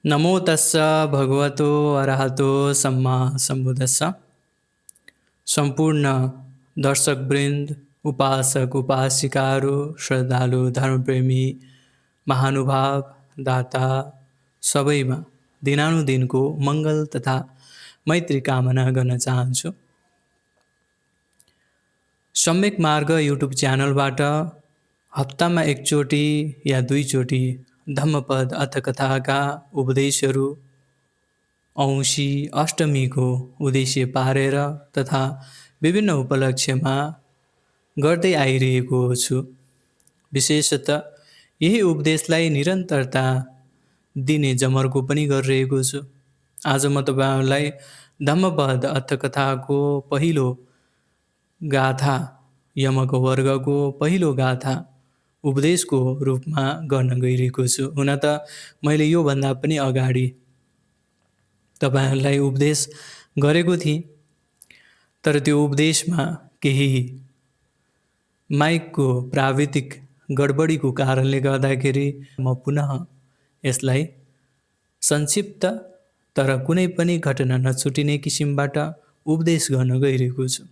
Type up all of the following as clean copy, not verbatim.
नमो तस्स भगवतो अरहतो सम्मा सम्बुद्धस्स। सम्पूर्ण दर्शकवृन्द, उपासक उपासिकाहरू, श्रद्धालु धर्मप्रेमी महानुभाव दाता सबैमा दिनानुदिनको मङ्गल तथा मैत्री कामना गर्न चाहन्छु। सम्यक मार्ग युट्युब च्यानलबाट हप्तामा एकचोटि या दुईचोटि धम्मपद अर्थकथाका उपदेशहरू औँसी अष्टमीको उद्देश्य पारेर तथा विभिन्न उपलक्ष्यमा गर्दै आइरहेको छु। विशेषतः यही उपदेशलाई निरन्तरता दिने जमर्को पनि गरिरहेको छु। आज म तपाईँहरूलाई धम्मपद अर्थकथाको पहिलो गाथा, यमक वर्गको पहिलो गाथा उपदेशको रूपमा गर्न गइरहेको छु। हुन त मैले योभन्दा पनि अगाडि तपाईँहरूलाई उपदेश गरेको थिएँ, तर त्यो उपदेशमा केही माइकको प्राविधिक गडबडीको कारणले गर्दाखेरि म पुनः यसलाई संक्षिप्त तर कुनै पनि घटना नछुटिने किसिमबाट उपदेश गर्न गइरहेको छु।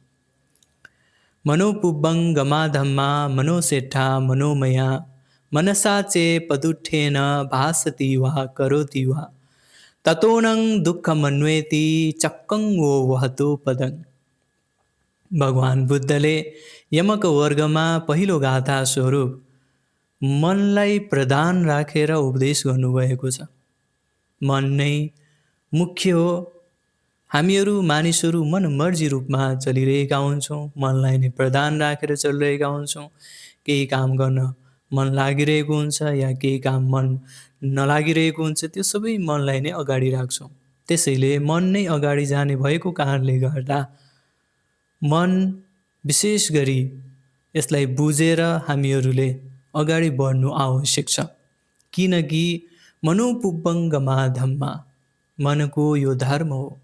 मनोपुब्बं गमाधम्मा मनोसेट्ठा मनोमया मनसा चे पदुत्थेन भासति वा करोति वा ततोनं दुःखमन्वेति चक्कं वो वहतो पदं। भगवान बुद्धले यमक वर्गमा पहिलो गाथा स्वरूप मनलाई प्रधान राखेर उपदेश गर्नुभएको छ। मन नै मुख्य हो। हामीहरू मानिसहरू मनमर्जी रूपमा चलिरहेका हुन्छौँ, मनलाई नै प्रधान राखेर चलिरहेका हुन्छौँ। केही काम गर्न मन लागिरहेको हुन्छ या केही काम मन नलागिरहेको हुन्छ, त्यो सबै मनलाई नै अगाडि राख्छौँ। त्यसैले मन नै अगाडि जाने भएको कारणले गर्दा मन विशेष गरी यसलाई बुझेर हामीहरूले अगाडि बढ्नु आवश्यक छ। किनकि मनोपुब्बं गमाधम्मा, मनको यो धर्म हो।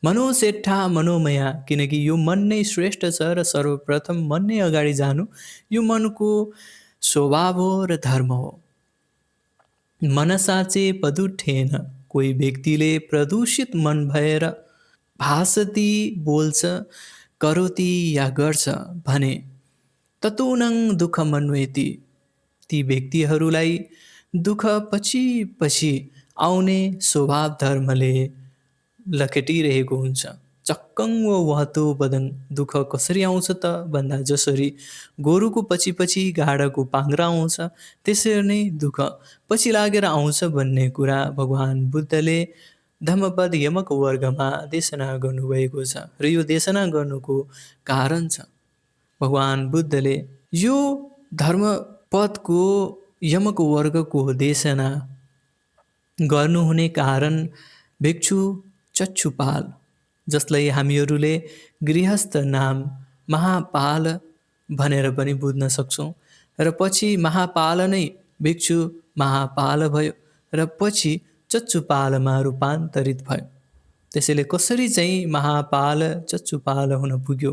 मनोसेट्ठा मनोमया, किनकि यो मन नै श्रेष्ठ छ र सर्वप्रथम मन नै अगाडि जानु यो मनको स्वभाव हो र धर्म हो। मनसाचे पदुत्थेन, कोही व्यक्तिले प्रदूषित मन भएर भासति बोल्छ, करोति या गर्छ भने ततोनं दुःखमन्वेति, ती व्यक्तिहरूलाई दुःख पछि पछि आउने स्वभाव धर्मले लखेटिरहेको हुन्छ। चक्कं वो वहतो पदं, दुःख कसरी आउँछ त भन्दा जसरी गोरुको पछि पछि गाडाको पाङ्ग्रा आउँछ त्यसरी नै दुःख पछि लागेर आउँछ भन्ने कुरा भगवान बुद्धले धम्मपद यमक वर्गमा देशना गर्नुभएको छ। र यो देशना गर्नुको कारण छ, भगवान बुद्धले यो धर्मपदको यमक वर्गको देशना गर्नुहुने कारण भिक्षु चक्षुपाल, जसलाई हामीहरूले गृहस्थ नाम महापाल भनेर पनि बुझ्न सक्छौँ, र पछि महापाल नै भिक्षु महापाल भयो र पछि चक्षुपालमा रूपान्तरित भयो। त्यसैले कसरी चाहिँ महापाल चक्षुपाल हुन पुग्यो,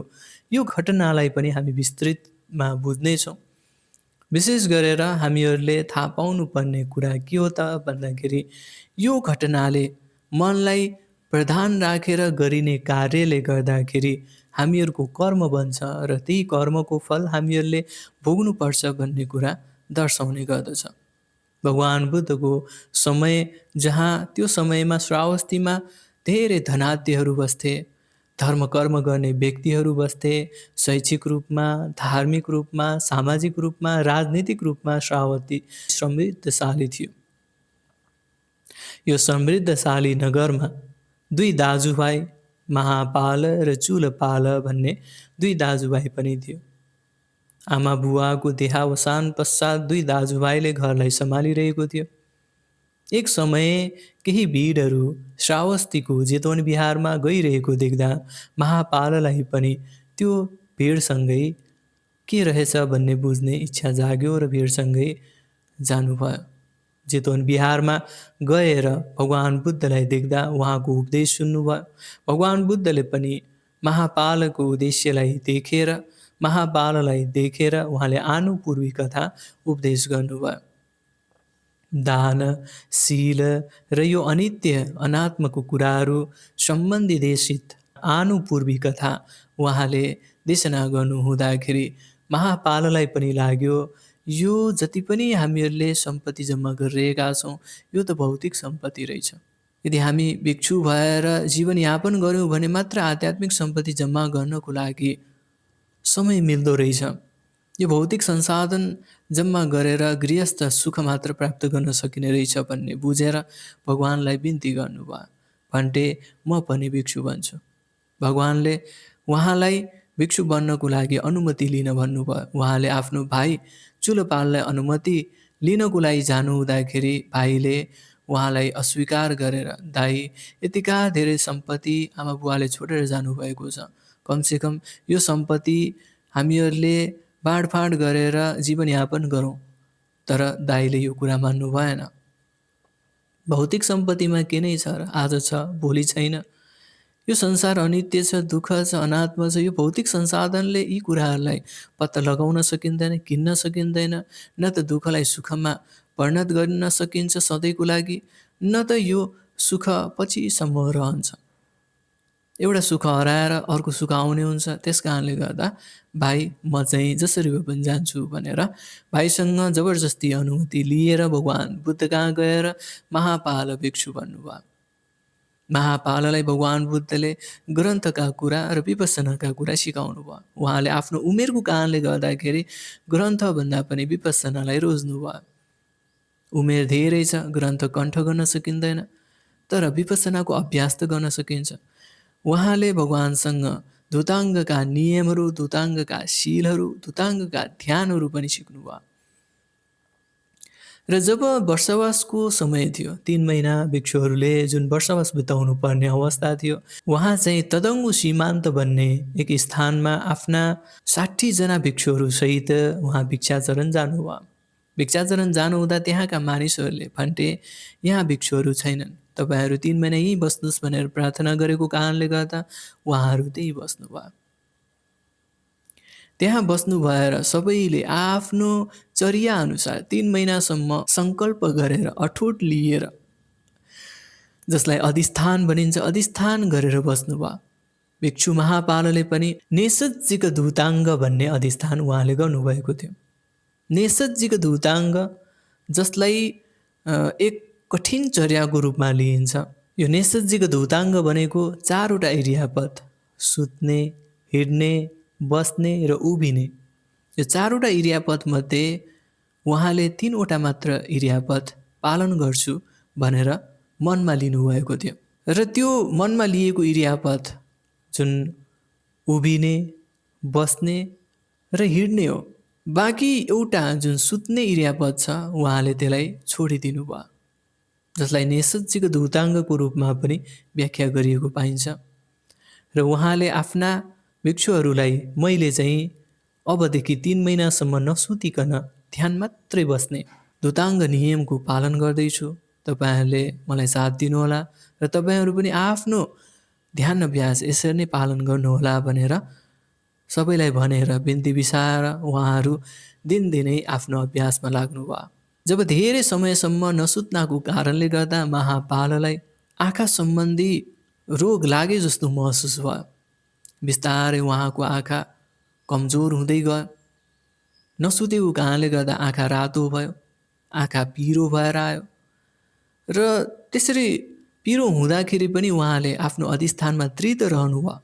यो घटनालाई पनि हामी विस्तृतमा बुझ्नेछौँ। विशेष गरेर हामीहरूले थाहा पाउनुपर्ने कुरा के हो त भन्दाखेरि यो घटनाले मनलाई प्रधान राखेर गरिने कार्यले गर्दाखेरि हामीहरूको कर्म बन्छ र त्यही कर्मको फल हामीहरूले भोग्नुपर्छ भन्ने कुरा दर्शाउने गर्दछ। भगवान बुद्धको समय जहाँ त्यो समयमा श्रावस्तीमा धेरै धनाढ्यहरू बस्थे, धर्म कर्म गर्ने व्यक्तिहरू बस्थे, शैक्षिक रूपमा, धार्मिक रूपमा, सामाजिक रूपमा, राजनीतिक रूपमा श्रावस्ती समृद्धशाली थियो। यो समृद्धशाली नगरमा दुई दाजुभाइ महापाल र चुलपाल भन्ने दुई दाजुभाइ पनि थियो। आमा बुवाको देहावसान पश्चात दुई दाजुभाइले घरलाई सम्हालिरहेको थियो। एक समय केही भिडहरू श्रावस्तीको जेतवन बिहारमा गइरहेको देख्दा महापाललाई पनि त्यो भिडसँगै के रहेछ भन्ने बुझ्ने इच्छा जाग्यो र भिडसँगै जानुभयो। जेतवन बिहारमा गएर भगवान बुद्धलाई देख्दा उहाँको उपदेश सुन्नुभयो। भगवान बुद्धले पनि महापालको उद्देश्यलाई देखेर, महापाललाई देखेर उहाँले आनुपूर्वी कथा उपदेश गर्नुभयो। दान, शील र यो अनित्य अनात्मको कुराहरू सम्बन्धी देशित आनुपूर्वी कथा उहाँले देशना गर्नुहुँदाखेरि महापाललाई पनि लाग्यो यो जति पनि हामीहरूले सम्पत्ति जम्मा गरिरहेका छौँ यो त भौतिक सम्पत्ति रहेछ। यदि हामी भिक्षु भएर जीवनयापन गऱ्यौँ भने मात्र आध्यात्मिक सम्पत्ति जम्मा गर्नको लागि समय मिल्दो रहेछ। यो भौतिक संसाधन जम्मा गरेर गृहस्थ सुख मात्र प्राप्त गर्न सकिने रहेछ भन्ने बुझेर भगवानलाई बिन्ती गर्नुभयो। भन्टे म पनि भिक्षु बन्छु। भगवानले उहाँलाई भिक्षु बन्नको लागि अनुमति लिन भन्नुभयो। उहाँले आफ्नो भाइ चुलोपाललाई अनुमति लिनको लागि जानुहुँदाखेरि भाइले उहाँलाई अस्वीकार गरेर दाइ यतिका धेरै सम्पत्ति आमा बुवाले छोडेर जानुभएको छ, कमसेकम यो सम्पत्ति हामीहरूले बाँडफाँड गरेर जीवनयापन गरौँ। तर दाइले यो कुरा मान्नु भएन। भौतिक सम्पत्तिमा के नै छ र, आज छ भोलि छैन। यो संसार अनित्य छ, दुःख छ, अनात्म छ। यो भौतिक संसाधनले यी कुराहरूलाई पत्ता लगाउन सकिँदैन, किन्न सकिँदैन। न त दुःखलाई सुखमा परिणत गर्न सकिन्छ सधैँको लागि, न त यो सुख पछिसम्म रहन्छ। एउटा सुख हराएर अर्को सुख आउने हुन्छ। त्यस कारणले गर्दा भाइ म चाहिँ जसरी भए पनि जान्छु भनेर भाइसँग जबरजस्ती अनुमति लिएर भगवान बुद्ध कहाँ गएर महापाल भिक्षु भन्नुभयो। महापाललाई भगवान बुद्धले ग्रन्थका कुरा र विपස්සनाका कुरा सिकाउनु भयो। उहाँले आफ्नो उमेरको कारणले गर्दाखेरि ग्रन्थभन्दा पनि विपස්සनालाई रोज्नुभयो। उमेर धेरै छ, ग्रन्थ कण्ठ गर्न सकिँदैन, तर विपස්සनाको अभ्यास त गर्न सकिन्छ। उहाँले भगवानसँग धुताङ्गका नियमहरू, धुताङ्गका शीलहरू, धुताङ्गका ध्यानहरू पनि सिक्नुभयो। र जब वर्षवासको समय थियो, 3 महिना भिक्षुहरूले जुन वर्षवास बिताउनु पर्ने अवस्था थियो, उहाँ चाहिँ तदङ्गु सीमान्त भन्ने एक स्थानमा आफ्ना 60 जना भिक्षुहरू सहित उहाँ भिक्षाचरण जानुभयो। भिक्षाचरण जानुहुँदा त्यहाँका मानिसहरूले भन्टे यहाँ भिक्षुहरू छैनन्, तपाईँहरू 3 महिना यहीँ बस्नुहोस् भनेर प्रार्थना गरेको कारणले गर्दा उहाँहरू त्यहीँ बस्नुभयो। त्यहाँ बस्नु भएर सबैले आफ्नो चर्या अनुसार 3 महिनासम्म सङ्कल्प गरेर अठोट लिएर, जसलाई अधिष्ठान भनिन्छ, अधिष्ठान गरेर बस्नुभयो। भिक्षु महापालले पनि नेसज्जिक धुताङ्ग भन्ने अधिष्ठान उहाँले गर्नुभएको थियो। नेसज्जिक धुताङ्ग जसलाई एक कठिन चर्याको रूपमा लिइन्छ। यो नेसज्जिक धुताङ्ग भनेको 4वटा इरियापद, सुत्ने, हिँड्ने, बस्ने र उभिने। यो 4वटा इरियापद मध्ये उहाँले 3वटा मात्र इरियापद पालन गर्छु भनेर मनमा लिनुभएको थियो। र त्यो मनमा लिएको इरियापद जुन उभिने, बस्ने र हिँड्ने हो। बाँकी एउटा जुन सुत्ने इरियापद छ उहाँले त्यसलाई छोडिदिनु भयो, जसलाई नेसज्जिक धुताङ्गको रूपमा पनि व्याख्या गरिएको पाइन्छ। र उहाँले आफ्ना भिक्षुहरूलाई मैले चाहिँ अबदेखि 3 महिनासम्म नसुतिकन ध्यान मात्रै बस्ने धुताङ्ग नियमको पालन गर्दैछु, तपाईँहरूले मलाई साथ दिनुहोला र तपाईँहरू पनि आफ्नो ध्यान अभ्यास यसरी नै पालन गर्नुहोला भनेर सबैलाई भनेर बिन्ती बिसाएर उहाँहरू दिनदिनै आफ्नो अभ्यासमा लाग्नुभयो। जब धेरै समयसम्म नसुत्नको कारणले गर्दा महापाललाई आँखा सम्बन्धी रोग लागे जस्तो महसुस भयो। बिस्तारै उहाँको आँखा कमजोर हुँदै गयो। नसुतेको कारणले गर्दा आँखा रातो भयो, आँखा पिरो भएर आयो। र त्यसरी पिरो हुँदाखेरि पनि उहाँले आफ्नो अधिष्ठानमा दृढ रहनुभयो।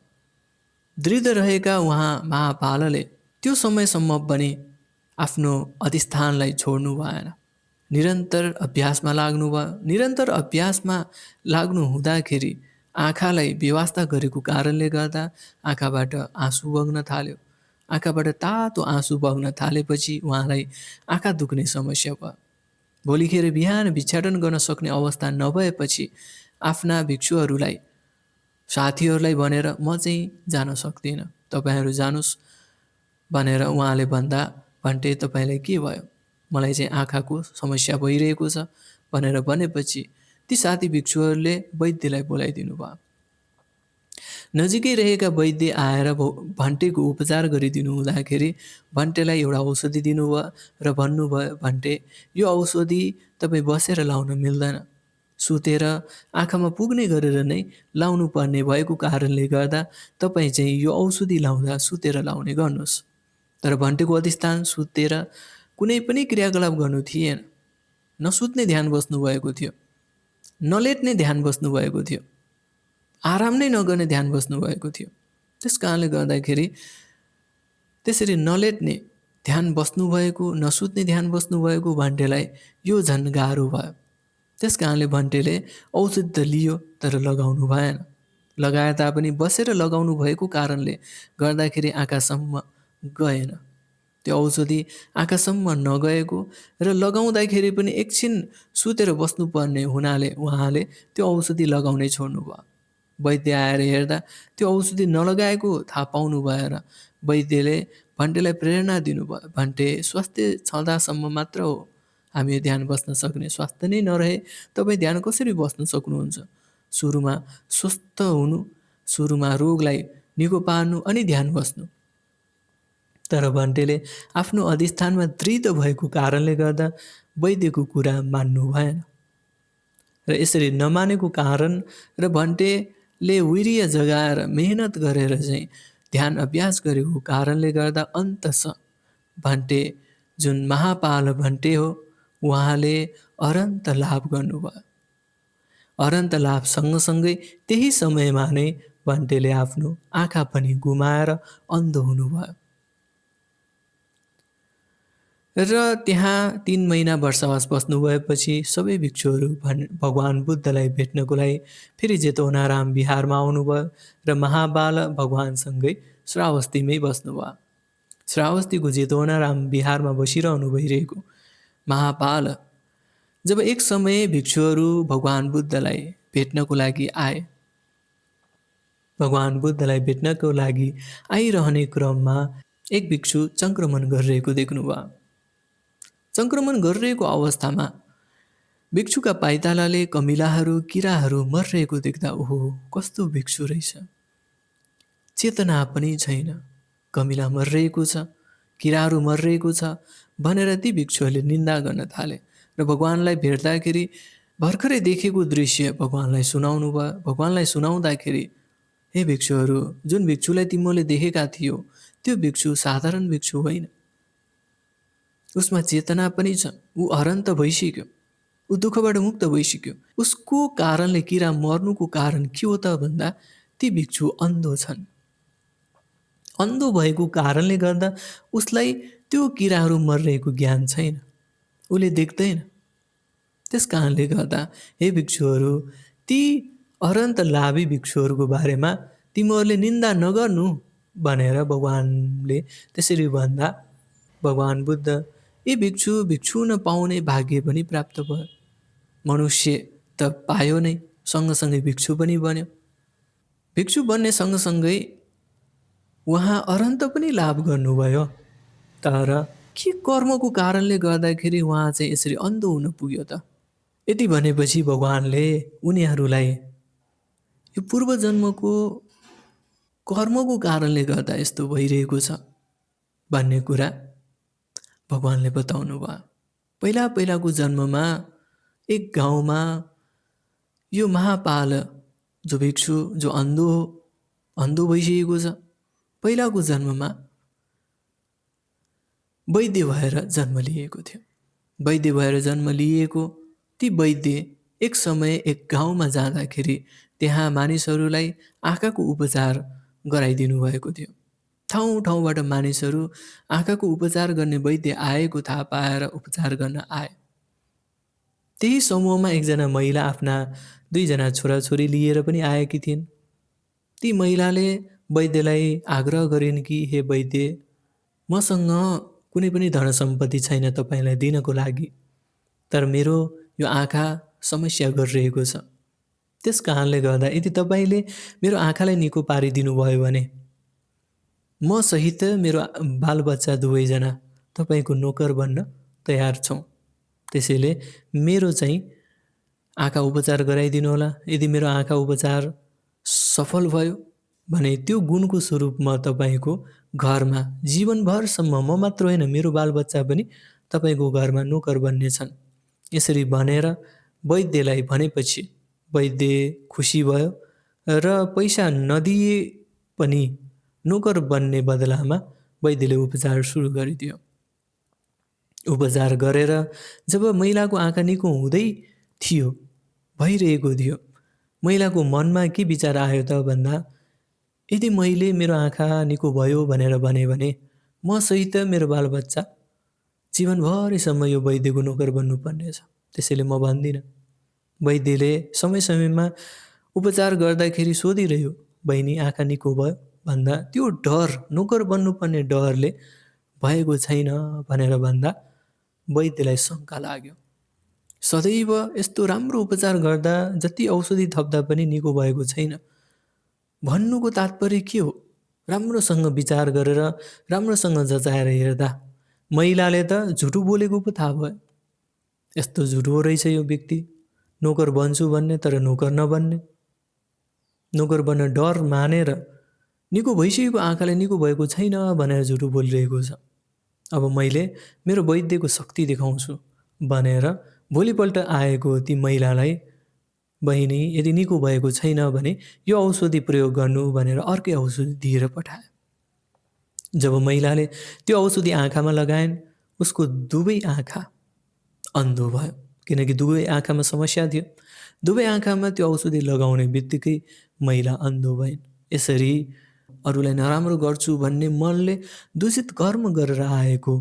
दृढ रहेका उहाँ महापालले त्यो समयसम्म पनि आफ्नो अधिष्ठानलाई छोड्नु भएन। निरन्तर अभ्यासमा लाग्नुभयो। निरन्तर अभ्यासमा लाग्नु हुँदाखेरि आँखालाई बेवास्ता गरेको कारणले गर्दा आँखाबाट आँसु बग्न थाल्यो। आँखाबाट तातो आँसु बग्न थालेपछि उहाँलाई आँखा दुख्ने समस्या भयो। भोलिखेर बिहान भिक्षाटन गर्न सक्ने अवस्था नभएपछि आफ्ना भिक्षुहरूलाई, साथीहरूलाई भनेर म चाहिँ जान सक्दिनँ, तपाईँहरू जानुहोस् भनेर उहाँले भन्दा भन्टे तपाईँलाई के भयो, मलाई चाहिँ आँखाको समस्या भइरहेको छ भनेर भनेपछि ती साथी भिक्षुहरूले वैद्यलाई बोलाइदिनु भयो। नजिकै रहेका वैद्य आएर भन्टेको उपचार गरिदिनु हुँदाखेरि भन्टेलाई एउटा औषधि दिनुभयो र भन्नुभयो, भन्टे यो औषधि तपाईँ बसेर लाउन मिल्दैन, सुतेर आँखामा पुग्ने गरेर नै लाउनु पर्ने भएको कारणले गर्दा तपाईँ चाहिँ यो औषधि लाउँदा सुतेर लाउने गर्नुहोस्। तर भन्टेको अधिष्ठान सुतेर कुनै पनि क्रियाकलाप गर्नु थिएन। नसुत्ने ध्यान बस्नुभएको थियो, नलेट्ने ध्यान बस्नुभएको थियो, आराम नै नगर्ने ध्यान बस्नुभएको थियो। त्यस कारणले गर्दाखेरि त्यसरी नलेट्ने ध्यान बस्नुभएको, नसुत्ने ध्यान बस्नुभएको भन्टेलाई यो झन् गाह्रो भयो। त्यस कारणले भन्टेले औषधि त लियो तर लगाउनु भएन। लगाए तापनि बसेर लगाउनु भएको कारणले गर्दाखेरि आँखासम्म गएन। त्यो औषधि आँखासम्म नगएको र लगाउँदाखेरि पनि एकछिन सुतेर बस्नुपर्ने हुनाले उहाँले त्यो औषधि लगाउनै छोड्नुभयो। वैद्य आएर हेर्दा त्यो औषधि नलगाएको थाहा पाउनु भएर वैद्यले भन्टेलाई प्रेरणा दिनुभयो, भन्टे स्वास्थ्य छँदासम्म मात्र हो हामी ध्यान बस्न सक्ने, स्वास्थ्य नै नरहे तपाईँ ध्यान कसरी बस्न सक्नुहुन्छ? सुरुमा स्वस्थ हुनु, सुरुमा रोगलाई निको पार्नु अनि ध्यान बस्नु। तर भन्टेले आफ्नो अधिष्ठानमा दृढ भएको कारणले गर्दा वैद्यको कुरा मान्नु भएन र यसरी नमानेको कारण र भन्टेले वीर्य जगाएर मेहनत गरेर चाहिँ ध्यान अभ्यास गरेको कारणले गर्दा अन्ततः भन्टे जुन महापाल भन्टे हो उहाँले अनन्त लाभ गर्नुभयो। अनन्त लाभ सँगसँगै त्यही समयमा नै भन्टेले आफ्नो आँखा पनि गुमाएर अन्ध हुनुभयो र त्यहाँ 3 महिना वर्षवास बस्नुभएपछि सबै भिक्षुहरू भगवान बुद्धलाई भेट्नको लागि फेरि जेतवनाराम बिहारमा आउनुभयो र महाबाल भगवानसँगै श्रावस्तीमै बस्नुभयो। श्रावस्तीको जेतवनाराम बिहारमा बसिरहनु भइरहेको महापाल जब एक समय भिक्षुहरू भगवान बुद्धलाई भेट्नको लागि आए, भगवान बुद्धलाई भेट्नको लागि आइरहने क्रममा एक भिक्षु सङ्क्रमण गरिरहेको देख्नुभयो। सङ्क्रमण गरिरहेको अवस्थामा भिक्षुका पाइतालाले कमिलाहरू किराहरू मरिरहेको देख्दा ओहो कस्तो भिक्षु रहेछ, चेतना पनि छैन, कमिला मरिरहेको छ, किराहरू मरिरहेको छ भनेर ती भिक्षुहरूले निन्दा गर्न थाले र भगवानलाई भेट्दाखेरि भर्खरै देखेको दृश्य भगवानलाई सुनाउनु भयो। भगवानलाई सुनाउँदाखेरि हे भिक्षुहरू, जुन भिक्षुलाई तिमीले देखेका थियो त्यो भिक्षु साधारण भिक्षु होइन, उसमा चेतना पनि छ, ऊ अरन्त भइसक्यो, ऊ दुःखबाट मुक्त भइसक्यो। उसको कारणले किरा मर्नुको कारण के हो त भन्दा ती भिक्षु अन्धो छन्। अन्धो भएको कारणले गर्दा उसलाई त्यो किराहरू मरिरहेको ज्ञान छैन, उसले देख्दैन। त्यस कारणले गर्दा हे भिक्षुहरू, ती अरन्त लाभी भिक्षुहरूको बारेमा तिमीहरूले निन्दा नगर्नु भनेर भगवानले त्यसरी भन्दा भगवान बुद्ध यी भिक्षु नपाउने भाग्य पनि प्राप्त भयो। मनुष्य त पायो नै, सँगसँगै भिक्षु पनि बन्यो। भिक्षु बन्ने सँगसँगै उहाँ अरन्त पनि लाभ गर्नुभयो। तर के कर्मको कारणले गर्दाखेरि उहाँ चाहिँ यसरी अन्ध हुन पुग्यो त? यति भनेपछि भगवानले उनीहरूलाई यो पूर्वजन्मको कर्मको कारणले गर्दा यस्तो भइरहेको छ भन्ने कुरा भगवानले बताउनु भयो। पहिलाको जन्ममा एक गाउँमा यो महापाल जो भिक्षु जो अन्धो भइसकेको छ, पहिलाको जन्ममा वैद्य भएर जन्म लिएको थियो। वैद्य भएर जन्म लिएको ती वैद्य एक समय एक गाउँमा जाँदाखेरि त्यहाँ मानिसहरूलाई आँखाको उपचार गराइदिनु भएको थियो। ठाउँबाट मानिसहरू आँखाको उपचार गर्ने वैद्य आएको थाहा पाएर उपचार गर्न आए। त्यही समूहमा एकजना महिला आफ्ना 2 जना छोराछोरी लिएर पनि आएकी थिइन्। ती महिलाले वैद्यलाई आग्रह गरिन् कि हे वैद्य, मसँग कुनै पनि धन सम्पत्ति छैन तपाईँलाई दिनको लागि, तर मेरो यो आँखा समस्या गरिरहेको छ। त्यस कारणले गर्दा यदि तपाईँले मेरो आँखालाई निको पारिदिनु भयो भने म सहित मेरो बालबच्चा 2 जना तपाईँको नोकर बन्न तयार छौँ। त्यसैले मेरो चाहिँ आँखा उपचार गराइदिनु होला। यदि मेरो आँखा उपचार सफल भयो भने त्यो गुणको स्वरूपमा तपाईँको घरमा जीवनभरसम्म म मात्र होइन मेरो बालबच्चा पनि तपाईँको घरमा नोकर बन्नेछन्। यसरी भनेर वैद्यलाई भनेपछि वैद्य खुसी भयो र पैसा नदिए पनि नोकर बन्ने बदलामा वैद्यले उपचार सुरु गरिदियो। उपचार गरेर जब महिलाको आँखा निको हुँदै थियो, भइरहेको थियो, महिलाको मनमा के विचार आयो त भन्दा यदि मैले मेरो आँखा निको भयो भनेर भने म सहित मेरो बालबच्चा जीवनभरिसम्म यो वैद्यको नोकर बन्नुपर्नेछ, त्यसैले म भन्दिनँ। वैद्यले समय समयमा उपचार गर्दाखेरि सोधिरह्यो, बहिनी आँखा निको भयो भन्दा त्यो डर, नोकर बन्नुपर्ने डरले भएको छैन भनेर भन्दा वैद्यलाई शङ्का लाग्यो। सदैव यस्तो राम्रो उपचार गर्दा जति औषधि थप्दा पनि निको भएको छैन। भन्नुको तात्पर्य के हो? राम्रोसँग विचार गरेर राम्रोसँग जचाएर हेर्दा महिलाले त झुटो बोलेको पो थाहा भयो। यस्तो झुटो रहेछ यो व्यक्ति, नोकर बन्छु भन्ने तर नोकर नबन्ने, नोकर बन्न डर मानेर निको भइसकेको आँखाले निको भएको छैन भनेर झुटो बोलिरहेको छ। अब मैले मेरो वैद्यको शक्ति देखाउँछु भनेर भोलिपल्ट आएको ती महिलालाई बहिनी यदि निको भएको छैन भने यो औषधि प्रयोग गर्नु भनेर अर्कै औषधि दिएर पठाए। जब महिलाले त्यो औषधि आँखामा लगाइन्, उसको दुवै आँखा अन्धो भयो, किनकि दुवै आँखामा समस्या थियो। दुवै आँखामा त्यो औषधि लगाउने बित्तिकै महिला अन्धो भइन्। यसरी अरूलाई नराम्रो गर्छु भन्ने मनले दूषित कर्म गरेर आएको,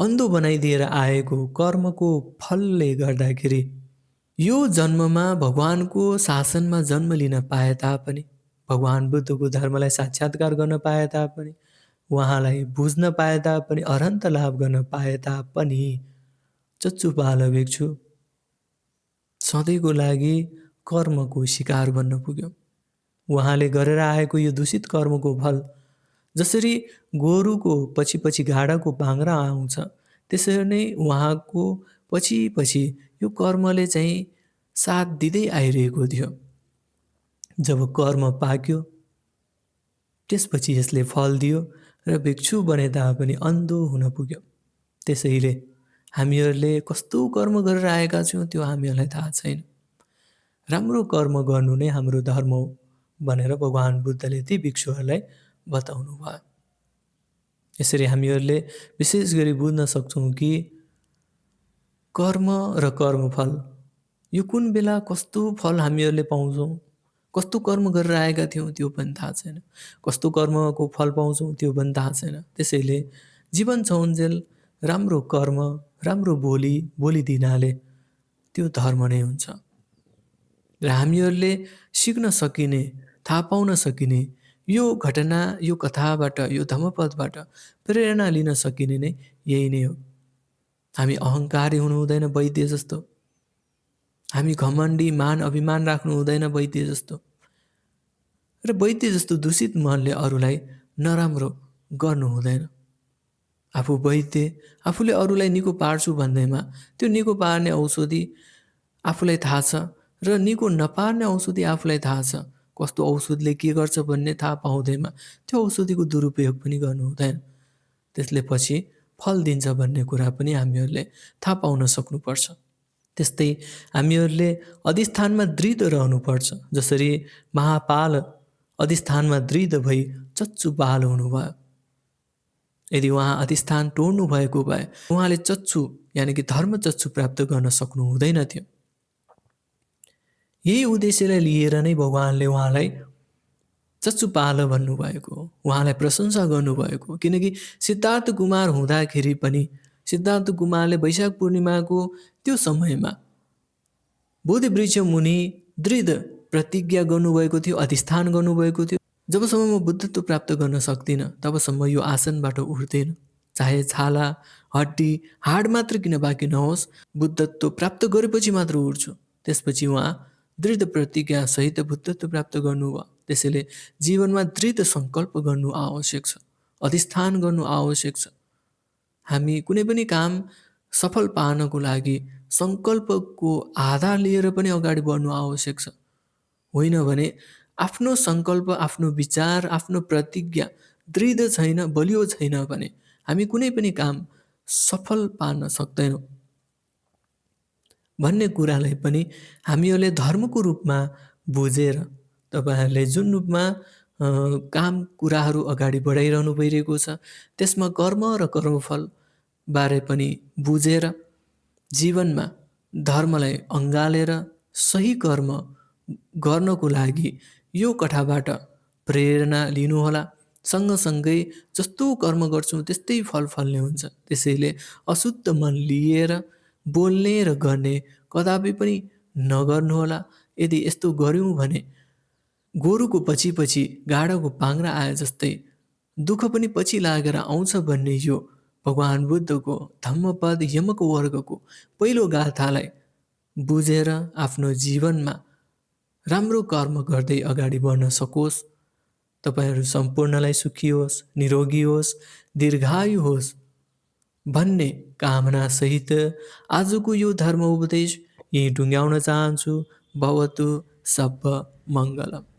अन्धो बनाइदिएर आएको कर्मको फलले गर्दाखेरि यो जन्ममा भगवानको शासनमा जन्म लिन पाए तापनि, भगवान बुद्धको धर्मलाई साक्षात्कार गर्न पाए तापनि, उहाँलाई बुझ्न पाए तापनि, अरहन्त लाभ गर्न पाए तापनि चच्चु बाल भिक्षु सधैँको लागि कर्मको शिकार बन्न पुग्यो। उहाँले गरेर आएको यो दूषित कर्मको फल जसरी गोरुको पछि पछि घाडाको पाङ्ग्रा आउँछ, त्यसरी नै उहाँको पछि पछि यो कर्मले चाहिँ साथ दिँदै आइरहेको थियो। जब कर्म पाक्यो त्यसपछि यसले फल दियो र भिक्षु बने तापनि अन्धो हुन पुग्यो। त्यसैले हामीहरूले कस्तो कर्म गरेर आएका छौँ त्यो हामीहरूलाई थाहा छैन। राम्रो कर्म गर्नु नै हाम्रो धर्म हो भनेर भगवान बुद्धले ती भिक्षुहरूलाई बताउनु भयो। यसरी हामीहरूले विशेष गरी बुझ्न सक्छौँ कि कर्म र कर्मफल यो कुन बेला कस्तो फल हामीहरूले पाउँछौँ, कस्तो कर्म गरेर आएका थियौँ त्यो पनि थाहा छैन, कस्तो कर्मको फल पाउँछौँ त्यो पनि थाहा छैन। त्यसैले जीवन छौन्जेल राम्रो कर्म, राम्रो बोली बोलिदिनाले त्यो धर्म नै हुन्छ। र हामीहरूले सिक्न सकिने, थाहा पाउन सकिने यो घटना, यो कथाबाट, यो धम्मपदबाट प्रेरणा लिन सकिने नै यही नै हो। हामी अहङ्कारी हुनु हुँदैन वैद्य जस्तो, हामी घमण्डी मान अभिमान राख्नु हुँदैन वैद्य जस्तो, र वैद्य जस्तो दूषित मनले अरूलाई नराम्रो गर्नु हुँदैन। आफू वैद्य, आफूले अरूलाई निको पार्छु भन्दैमा त्यो निको पार्ने औषधि आफूलाई थाहा छ र निको नपार्ने औषधि आफूलाई थाहा छ, कस्तो औषधिले के गर्छ भन्ने थाहा पाउँदैमा त्यो औषधिको दुरुपयोग पनि गर्नु हुँदैन। त्यसले पछि फल दिन्छ भन्ने कुरा पनि हामीहरूले थाहा पाउन सक्नुपर्छ। त्यस्तै हामीहरूले अधिष्ठानमा दृढ रहनुपर्छ। जसरी महापाल अधिष्ठानमा दृढ भई चच्चु बाल हुनुभयो। यदि उहाँ अधिष्ठान तोड्नु भएको भए उहाँले चच्चु यानि कि धर्म चच्चु प्राप्त गर्न सक्नु हुँदैन थियो। यही उद्देश्यलाई लिएर नै भगवानले उहाँलाई चच्चु पाल भन्नुभएको, उहाँलाई प्रशंसा गर्नुभएको। किनकि सिद्धार्थ कुमार हुँदाखेरि पनि सिद्धार्थ कुमारले वैशाख पूर्णिमाको त्यो समयमा बोधि वृक्ष मुनि दृढ प्रतिज्ञा गर्नुभएको थियो, अधिष्ठान गर्नुभएको थियो, जबसम्म म बुद्धत्व प्राप्त गर्न सक्दिनँ तबसम्म यो आसनबाट उठ्दैन, चाहे छाला हड्डी हाड मात्र किन बाँकी नहोस्, बुद्धत्व प्राप्त गरेपछि मात्र उठ्छु। त्यसपछि उहाँ दृढ प्रतिज्ञा सहित बुद्धत्व प्राप्त गर्नुभयो। त्यसैले जीवनमा दृढ सङ्कल्प गर्नु आवश्यक छ, अधिष्ठान गर्नु आवश्यक छ। हामी कुनै पनि काम सफल पार्नको लागि सङ्कल्पको आधार लिएर पनि अगाडि बढ्नु आवश्यक छ। होइन भने आफ्नो सङ्कल्प, आफ्नो विचार, आफ्नो प्रतिज्ञा दृढ छैन, बलियो छैन भने हामी कुनै पनि काम सफल पार्न सक्दैनौँ भन्ने कुरालाई पनि हामीहरूले धर्मको रूपमा बुझेर तपाईँहरूले जुन रूपमा काम कुराहरू अगाडि बढाइरहनु भइरहेको छ त्यसमा कर्म र कर्मफल बारे पनि बुझेर जीवनमा धर्मलाई अँगालेर सही कर्म गर्नको लागि यो कथाबाट प्रेरणा लिनुहोला। सँगसँगै जस्तो कर्म गर्छौँ त्यस्तै फल फल्ने हुन्छ। त्यसैले अशुद्ध मन लिएर बोल्ने र गर्ने कदापि पनि नगर्नुहोला। यदि यस्तो गऱ्यौँ भने गोरुको पछि पछि गाडाको पाङ्ग्रा आए जस्तै दुःख पनि पछि लागेर आउँछ भन्ने यो भगवान् बुद्धको धम्मपद यमको वर्गको पहिलो गाथालाई बुझेर आफ्नो जीवनमा राम्रो कर्म गर्दै अगाडि बढ्न सकोस्। तपाईँहरू सम्पूर्णलाई सुखी होस्, निरोगी होस्, दीर्घायु होस् भन्ने कामनासहित आजको यो धर्म उपदेश यही टुङ्ग्याउन चाहन्छु। भवतु सब्ब मङ्गलम्।